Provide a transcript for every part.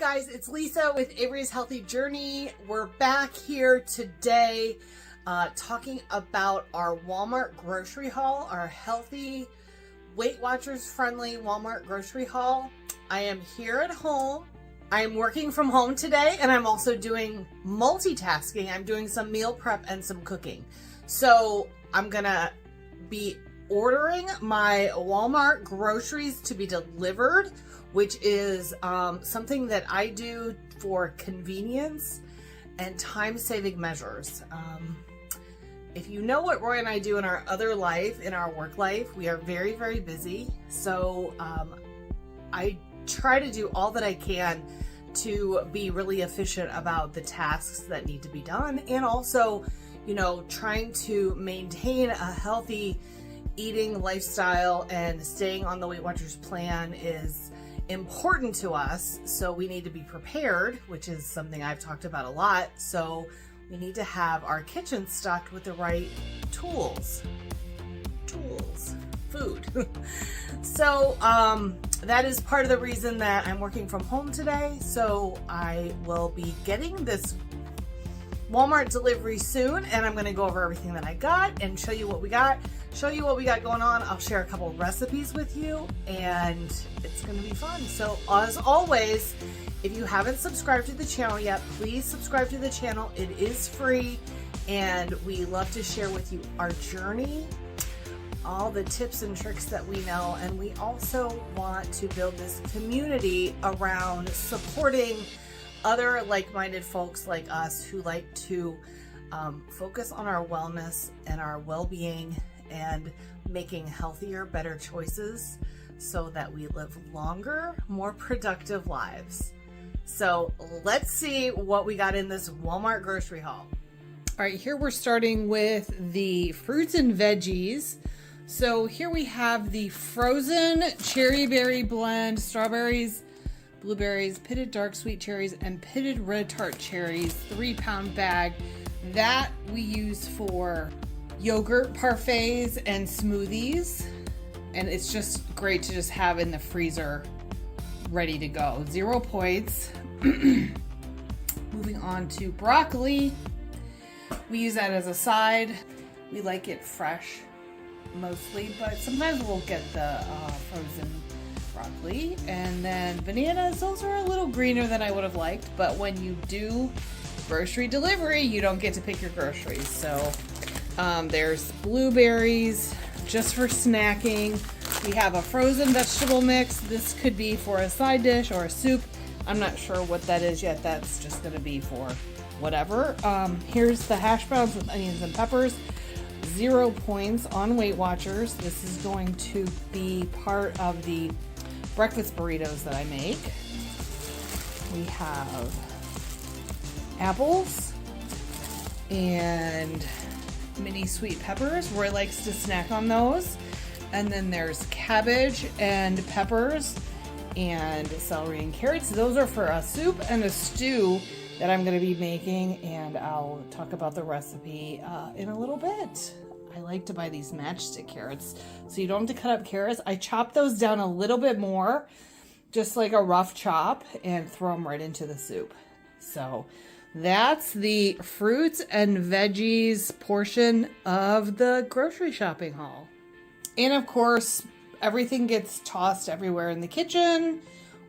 guys, it's Lisa with Avery's Healthy Journey. We're back here today talking about our Walmart grocery haul, our healthy, Weight Watchers friendly Walmart grocery haul. I am here at home. I'm working from home today, and I'm also doing multitasking. I'm doing some meal prep and some cooking. So I'm gonna be ordering my Walmart groceries to be delivered, which is something that I do for convenience and time-saving measures. If you know what Roy and I do in our other life, in our work life, we are very, very busy. So I try to do all that I can to be really efficient about the tasks that need to be done, and also, you know, trying to maintain a healthy eating lifestyle and staying on the Weight Watchers plan is important to us. So we need to be prepared, which is something I've talked about a lot. So we need to have our kitchen stocked with the right food. So that is part of the reason that I'm working from home today. So I will be getting this Walmart delivery soon, and I'm going to go over everything that I got and show you what we got going on. I'll share a couple recipes with you, and it's going to be fun. So as always, if you haven't subscribed to the channel yet, please subscribe to the channel. It is free, and we love to share with you our journey, all the tips and tricks that we know, and we also want to build this community around supporting other like-minded folks like us who like to focus on our wellness and our well-being and making healthier, better choices so that we live longer, more productive lives. So let's see what we got in this Walmart grocery haul. All right, here we're starting with the fruits and veggies. So here we have the frozen cherry berry blend, strawberries, blueberries, pitted dark sweet cherries, and pitted red tart cherries, 3-pound bag that we use for yogurt parfaits and smoothies. And it's just great to just have in the freezer ready to go. 0 points. Moving on to broccoli. We use that as a side. We like it fresh mostly, but sometimes we'll get the frozen broccoli. And then bananas, those are a little greener than I would have liked, but when you do grocery delivery, you don't get to pick your groceries. So there's blueberries just for snacking. We have a frozen vegetable mix. This could be for a side dish or a soup. I'm not sure what that is yet. That's just going to be for whatever. Here's the hash browns with onions and peppers. 0 points on Weight Watchers. This is going to be part of the breakfast burritos that I make. We have apples and mini sweet peppers. Roy likes to snack on those. And then there's cabbage and peppers and celery and carrots. Those are for a soup and a stew that I'm going to be making, and I'll talk about the recipe in a little bit. I like to buy these matchstick carrots, so you don't have to cut up carrots. I chop those down a little bit more, just like a rough chop, and throw them right into the soup. So that's the fruits and veggies portion of the grocery shopping haul. And of course, everything gets tossed everywhere in the kitchen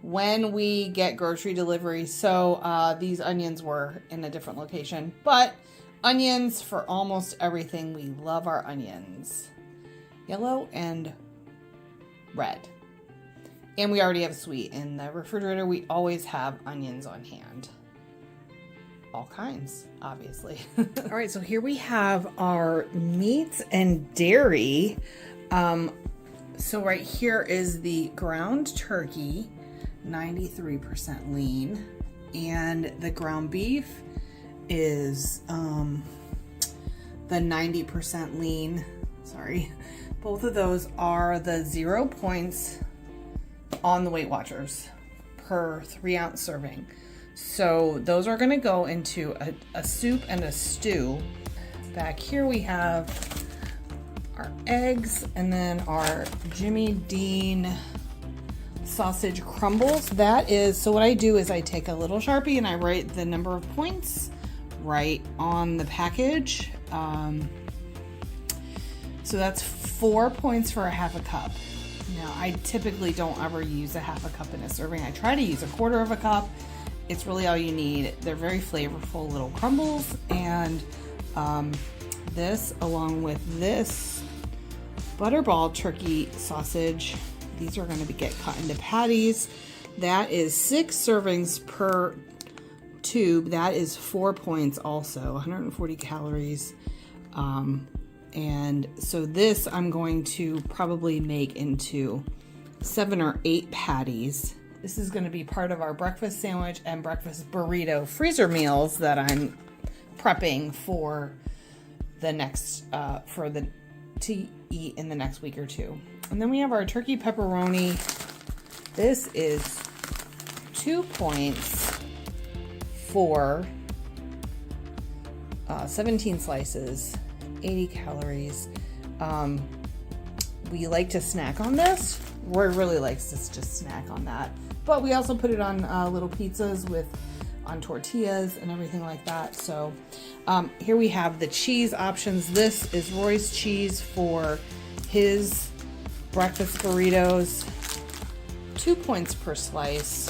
when we get grocery delivery. So these onions were in a different location, but onions for almost everything. We love our onions. Yellow and red. And we already have sweet in the refrigerator. We always have onions on hand. All kinds, obviously. All right, so here we have our meats and dairy. So right here is the ground turkey, 93% lean, and the ground beef is the 90% lean. Sorry, both of those are the 0 points on the Weight Watchers per 3-ounce serving. So those are going to go into a soup and a stew. Back here we have our eggs, and then our Jimmy Dean sausage crumbles. That is, so what I do is I take a little Sharpie and I write the number of points right on the package. So that's 4 points for a half a cup. Now, I typically don't ever use a half a cup in a serving. I try to use a quarter of a cup. It's really all you need. They're very flavorful little crumbles, and this, along with this butterball turkey sausage, these are going to get cut into patties. That is 6 servings per tube. That is 4 points also, 140 calories. And so this I'm going to probably make into 7 or 8 patties. This is going to be part of our breakfast sandwich and breakfast burrito freezer meals that I'm prepping for the next, to eat in the next week or two. And then we have our turkey pepperoni. This is 2 points for 17 slices, 80 calories. We like to snack on this. Roy really likes to just snack on that. But we also put it on little pizzas on tortillas and everything like that. So here we have the cheese options. This is Roy's cheese for his breakfast burritos. 2 points per slice.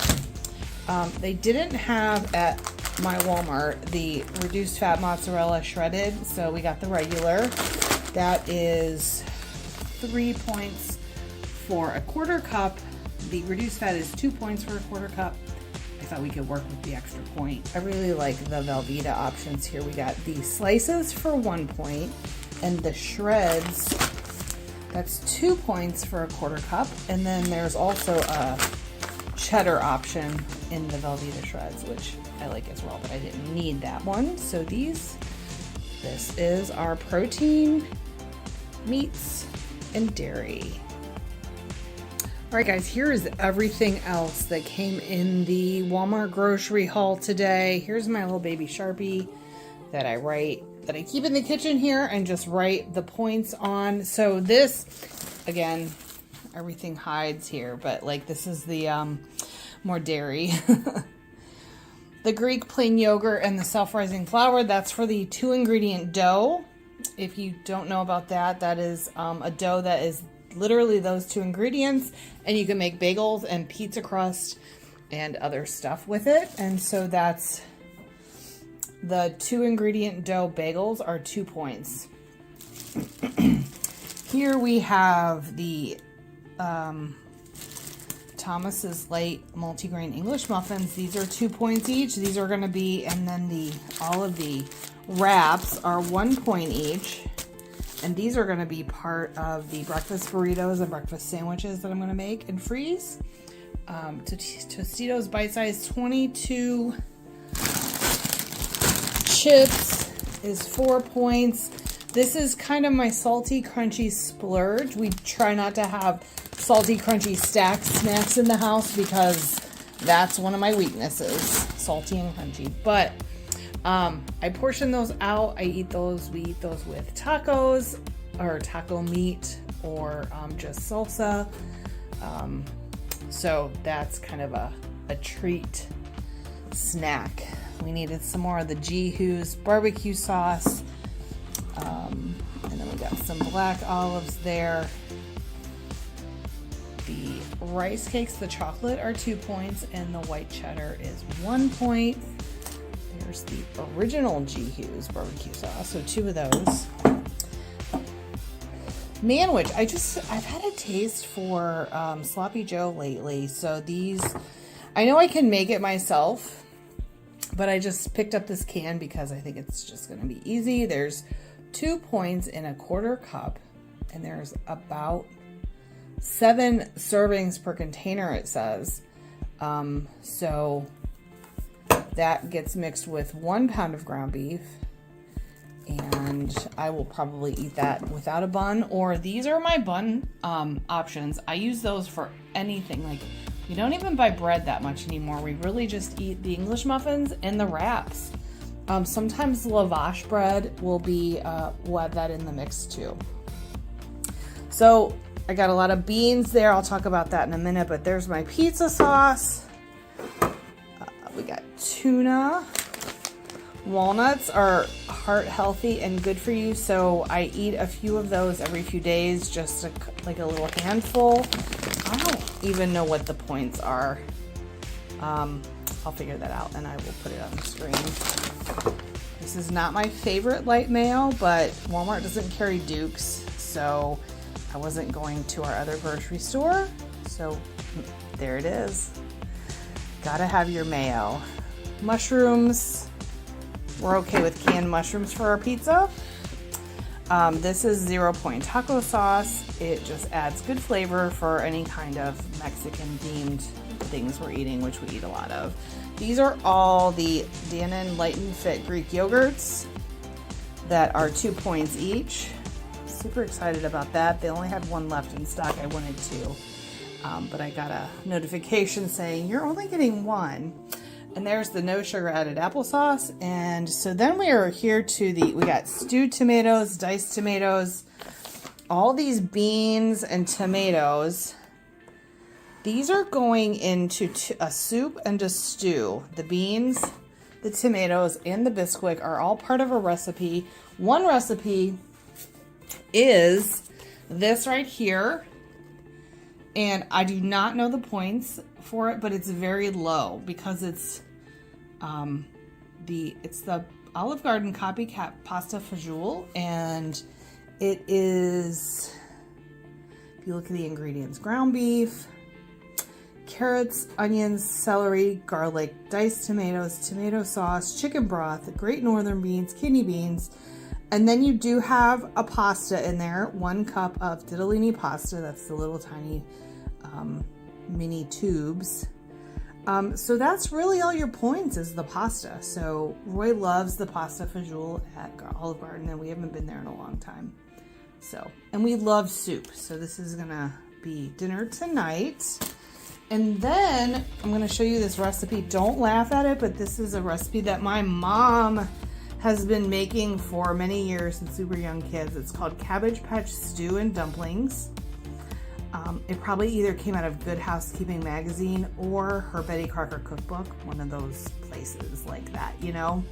They didn't have at my Walmart the reduced fat mozzarella shredded, so we got the regular. That is 3 points for a quarter cup. The reduced fat is 2 points for a quarter cup. I thought we could work with the extra point. I really like the Velveeta options here. We got the slices for 1 point and the shreds. That's 2 points for a quarter cup. And then there's also a cheddar option in the Velveeta shreds, which I like as well, but I didn't need that one. So this is our protein, meats, and dairy. All right, guys, here is everything else that came in the Walmart grocery haul today. Here's my little baby Sharpie that I keep in the kitchen here and just write the points on. So this, again, everything hides here, but like this is the more dairy. The Greek plain yogurt and the self-rising flour, that's for the 2-ingredient dough. If you don't know about that, that is a dough that is literally those 2 ingredients, and you can make bagels and pizza crust and other stuff with it. And so that's the 2-ingredient dough bagels are 2 points. Here we have the Thomas's Light Multigrain English Muffins. These are 2 points each. These are going to be, and then all of the wraps are 1 point each. And these are going to be part of the breakfast burritos and breakfast sandwiches that I'm going to make and freeze. Tostitos Bite Size 22 chips is 4 points. This is kind of my salty, crunchy splurge. We try not to have salty, crunchy stacked snacks in the house because that's one of my weaknesses, salty and crunchy. But I portion those out. We eat those with tacos or taco meat or just salsa. So that's kind of a treat snack. We needed some more of the G-Hoo's barbecue sauce. And then we got some black olives there. The rice cakes, the chocolate, are 2 points, and the white cheddar is 1 point. There's the original G-Hoo's barbecue sauce, so 2 of those. Manwich, I've had a taste for Sloppy Joe lately, so these, I know I can make it myself, but I just picked up this can because I think it's just going to be easy. There's 2 points in a quarter cup, and there's about 7 servings per container, it says. So that gets mixed with 1 pound of ground beef, and I will probably eat that without a bun, or these are my bun options. I use those for anything. Like, we don't even buy bread that much anymore. We really just eat the English muffins and the wraps. Sometimes lavash bread will be, we'll add that in the mix too. So I got a lot of beans there. I'll talk about that in a minute, but there's my pizza sauce. We got tuna. Walnuts are heart healthy and good for you, so I eat a few of those every few days, just like a little handful. I don't even know what the points are. I'll figure that out and I will put it on the screen. This is not my favorite light mayo, but Walmart doesn't carry Dukes, so I wasn't going to our other grocery store. So there it is. Gotta have your mayo. Mushrooms. We're okay with canned mushrooms for our pizza. This is 0 point taco sauce. It just adds good flavor for any kind of Mexican themed things we're eating, which we eat a lot of. These are all the Dannon Light and Fit Greek yogurts that are 2 points each. Super excited about that. They only had one left in stock. I wanted two, but I got a notification saying you're only getting one. And there's the no sugar added applesauce. And so then we are here to we got stewed tomatoes, diced tomatoes, all these beans and tomatoes. These are going into a soup and a stew. The beans, the tomatoes, and the Bisquick are all part of a recipe. One recipe is this right here. And I do not know the points for it, but it's very low because it's the Olive Garden copycat pasta fajoule, and it is, if you look at the ingredients, ground beef, carrots, onions, celery, garlic, diced tomatoes, tomato sauce, chicken broth, great northern beans, kidney beans, and then you do have a pasta in there, 1 cup of ditalini pasta. That's the little tiny mini tubes. So that's really all your points is the pasta. So Roy loves the pasta fajoule at Olive Garden, and we haven't been there in a long time. So, and we love soup. So this is gonna be dinner tonight. And then I'm gonna show you this recipe. Don't laugh at it, but this is a recipe that my mom has been making for many years since we were young kids. It's called Cabbage Patch Stew and Dumplings. It probably either came out of Good Housekeeping magazine or her Betty Crocker cookbook, one of those places like that, you know.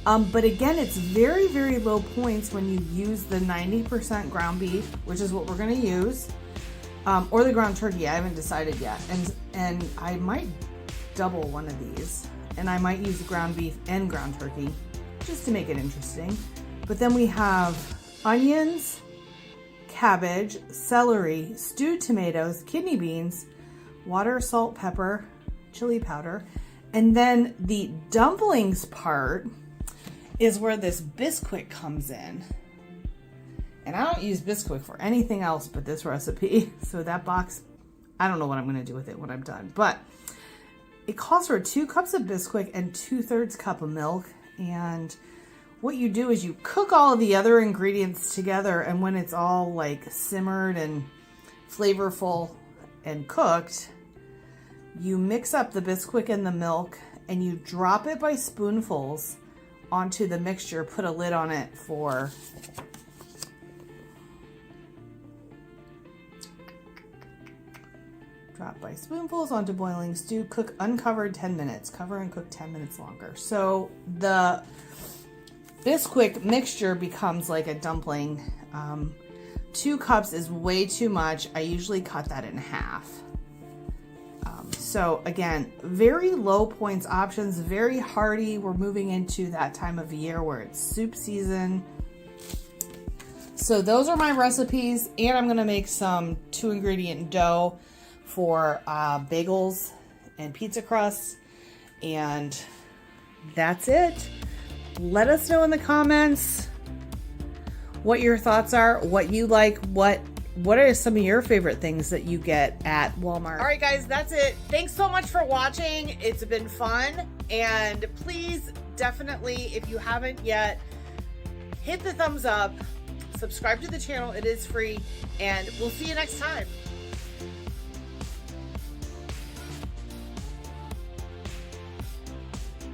But again, it's very, very low points when you use the 90% ground beef, which is what we're going to use, or the ground turkey. I haven't decided yet, and I might double one of these, and I might use the ground beef and ground turkey just to make it interesting. But then we have onions, cabbage, celery, stewed tomatoes, kidney beans, water, salt, pepper, chili powder. And then the dumplings part is where this Bisquick comes in. And I don't use Bisquick for anything else but this recipe. So that box, I don't know what I'm going to do with it when I'm done. But it calls for 2 cups of Bisquick and 2/3 cup of milk. And what you do is you cook all of the other ingredients together, and when it's all like simmered and flavorful and cooked, you mix up the Bisquick and the milk and you drop it by spoonfuls onto the mixture, put a lid on it for drop by spoonfuls onto boiling stew, cook uncovered 10 minutes, cover and cook 10 minutes longer. So the Bisquick mixture becomes like a dumpling. 2 cups is way too much. I usually cut that in half. So again, very low points options, very hearty. We're moving into that time of year where it's soup season. So those are my recipes, and I'm gonna make some 2-ingredient dough for bagels and pizza crusts, and that's it. Let us know in the comments what your thoughts are, what you like, what are some of your favorite things that you get at Walmart. All right, guys, that's it. Thanks so much for watching. It's been fun. And please, definitely, if you haven't yet, hit the thumbs up, subscribe to the channel. It is free. And we'll see you next time.